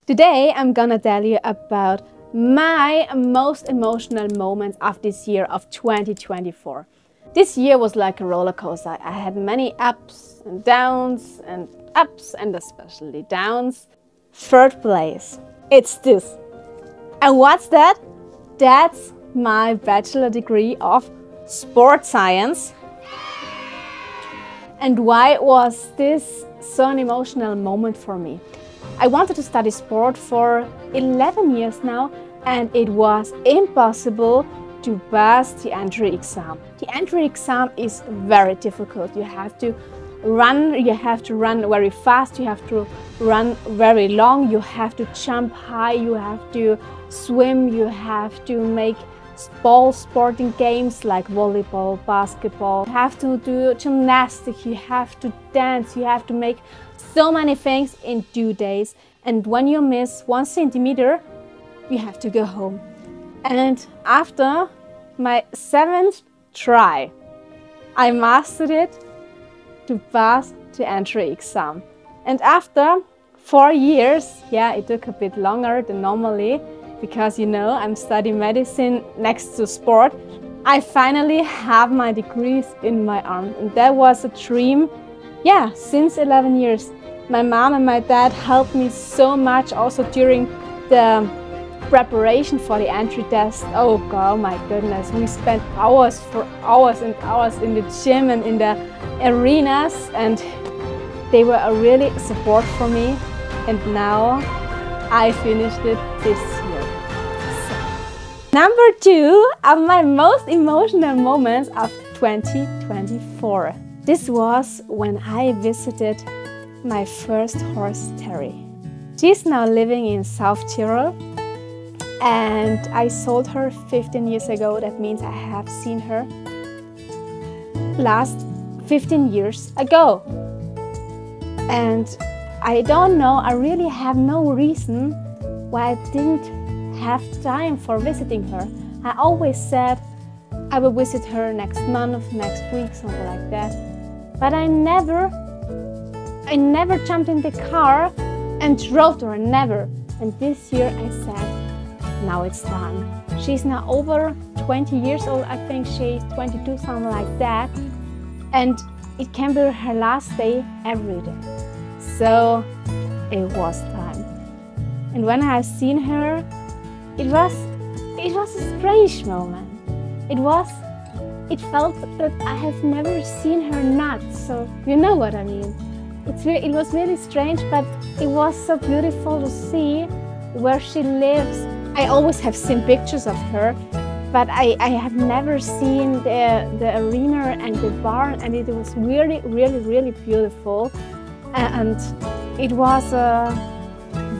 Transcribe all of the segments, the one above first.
Today I'm gonna tell you about my most emotional moments of this year of 2024. This year was like a roller coaster. I had many ups and downs and ups and especially downs. Third place, it's this. And what's that? That's my bachelor degree of sports science. And why was this so an emotional moment for me? I wanted to study sport for 11 years now, and it was impossible to pass the entry exam. The entry exam is very difficult. You have to run very fast, you have to run very long, you have to jump high, you have to swim, you have to make ball sporting games like volleyball, basketball. You have to do gymnastics, you have to dance, you have to make so many things in 2 days. And when you miss 1 centimeter, you have to go home. And after my 7th try, I mastered it to pass the entry exam. And after 4 years, yeah, it took a bit longer than normally, because you know, I'm studying medicine next to sport. I finally have my degrees in my arm, and that was a dream, yeah, since 11 years. My mom and my dad helped me so much also during the preparation for the entry test. Oh God, my goodness, we spent hours and hours in the gym and in the arenas, and they were a really support for me. And now I finished it this year. Number 2 of my most emotional moments of 2024. This was when I visited my first horse, Terry. She's now living in South Tyrol, and I sold her 15 years ago. That means I have seen her last 15 years ago. And I don't know, I really have no reason why I didn't have time for visiting her. I always said I will visit her next month, next week, something like that. But I never jumped in the car and drove to her, never. And this year I said, now it's time. She's now over 20 years old, I think she's 22, something like that. And it can be her last day every day. So it was time. And when I have seen her, it was a strange moment. It felt that I have never seen her not, so you know what I mean. It was really strange, but it was so beautiful to see where she lives. I always have seen pictures of her, but I have never seen the arena and the barn, and it was really, really, really beautiful. And it was a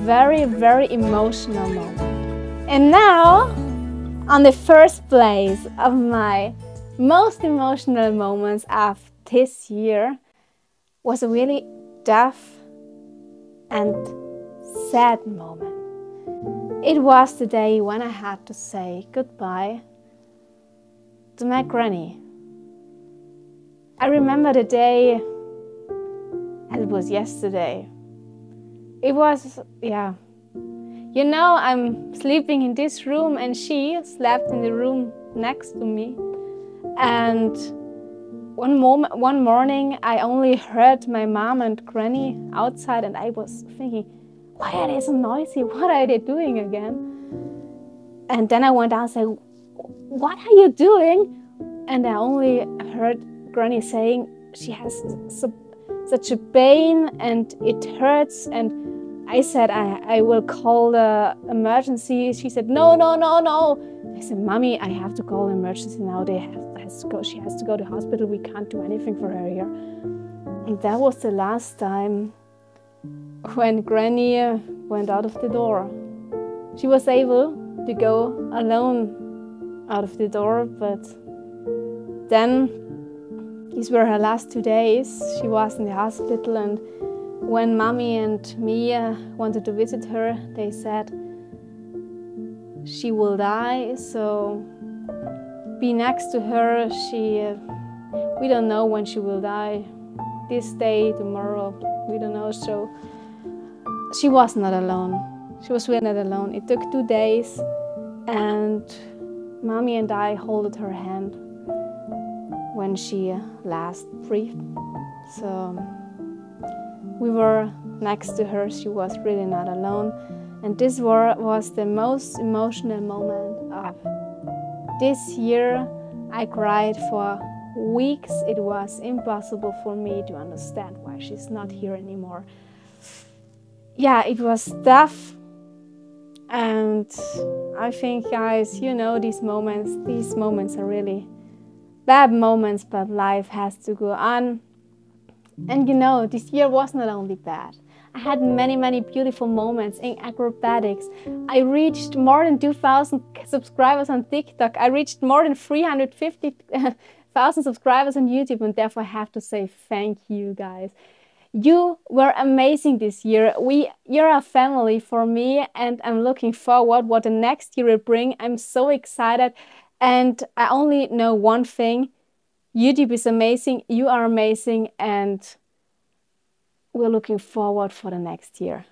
very, very emotional moment. And now, on the first place of my most emotional moments of this year was a really tough and sad moment. It was the day when I had to say goodbye to my granny. I remember the day, and it was yesterday. It was, yeah. You know, I'm sleeping in this room and she slept in the room next to me. And one morning I only heard my mom and granny outside, and I was thinking, why are they so noisy? What are they doing again? And then I went out and said, what are you doing? And I only heard granny saying she has such a pain and it hurts. And I said, I will call the emergency. She said, no. I said, Mommy, I have to call emergency now. She has to go to hospital. We can't do anything for her here. And that was the last time when Granny went out of the door. She was able to go alone out of the door, but then these were her last 2 days. She was in the hospital, and when Mommy and me wanted to visit her, they said she will die, so be next to her. We don't know when she will die, this day, tomorrow, we don't know. So she was not alone. She was really not alone. It took 2 days, and Mommy and I held her hand when she last breathed. So we were next to her. She was really not alone. And this was the most emotional moment of this year. I cried for weeks. It was impossible for me to understand why she's not here anymore. Yeah, it was tough. And I think, guys, you know, these moments are really bad moments, but life has to go on. And you know, this year was not only bad. I had many beautiful moments in acrobatics. I reached more than 2,000 subscribers on TikTok. I reached more than 350,000 subscribers on YouTube, and therefore I have to say thank you, guys. You were amazing this year. You're a family for me, and I'm looking forward what the next year will bring. I'm so excited, and I only know one thing. YouTube is amazing, you are amazing, and we're looking forward for the next year.